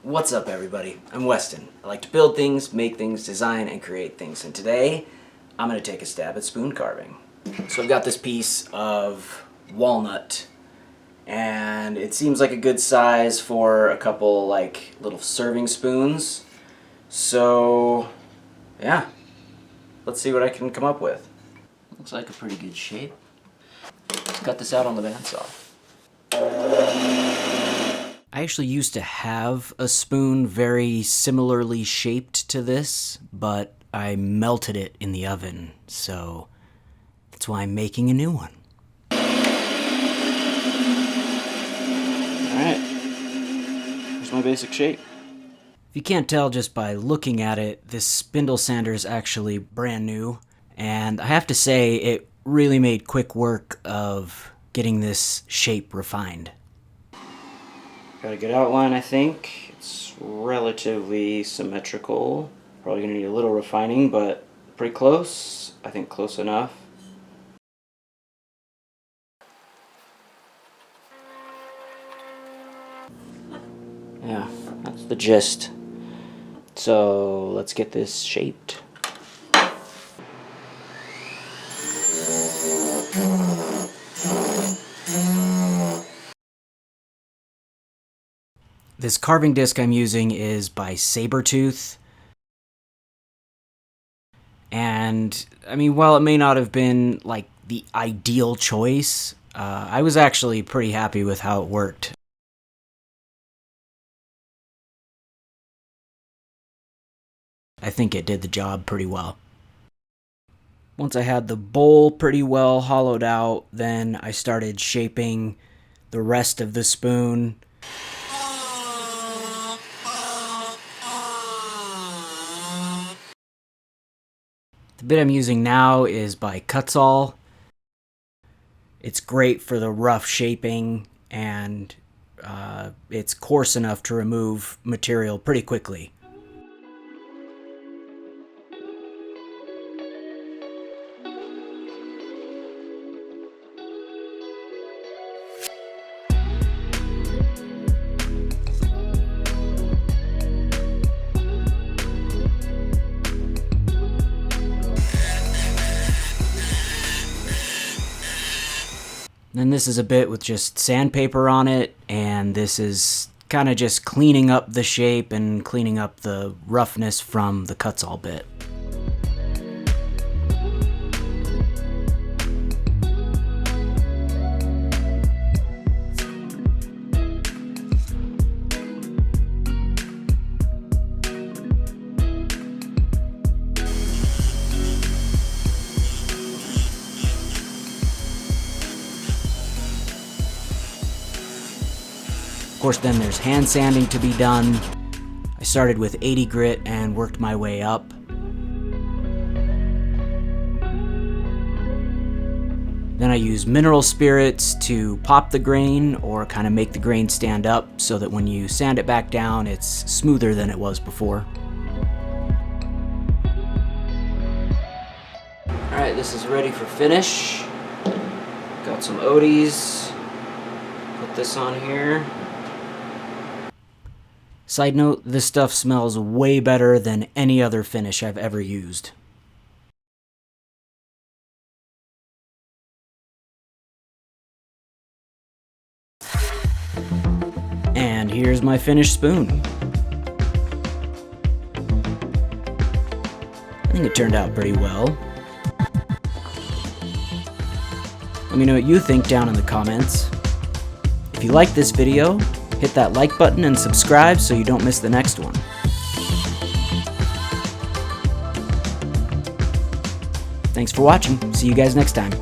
What's up, everybody? I'm Weston. I like to build things, make things, design, and create things. And today, I'm going to take a stab at spoon carving. So I've got this piece of walnut, and it seems like a good size for a couple like little serving spoons. So, yeah, let's see what I can come up with. Looks like a pretty good shape. Let's cut this out on the bandsaw. I actually used to have a spoon very similarly shaped to this, but I melted it in the oven, so that's why I'm making a new one. Alright, here's my basic shape. If you can't tell just by looking at it, this spindle sander is actually brand new, and I have to say it really made quick work of getting this shape refined. Got a good outline, I think. It's relatively symmetrical. Probably gonna need a little refining, but pretty close. I think close enough. Yeah, that's the gist. So let's get this shaped. This carving disc I'm using is by Saburrtooth. And, I mean, while it may not have been, like, the ideal choice, I was actually pretty happy with how it worked. I think it did the job pretty well. Once I had the bowl pretty well hollowed out, then I started shaping the rest of the spoon. The bit I'm using now is by Kutzall. It's great for the rough shaping, and it's coarse enough to remove material pretty quickly. Then this is a bit with just sandpaper on it, and this is kind of just cleaning up the shape and cleaning up the roughness from the Kutzall bit. Of course, then there's hand sanding to be done. I started with 80 grit and worked my way up. Then I use mineral spirits to pop the grain or kind of make the grain stand up so that when you sand it back down, it's smoother than it was before. Alright, this is ready for finish. Got some Odies. Put this on here. Side note, this stuff smells way better than any other finish I've ever used. And here's my finished spoon. I think it turned out pretty well. Let me know what you think down in the comments. If you like this video, hit that like button and subscribe so you don't miss the next one. Thanks for watching. See you guys next time.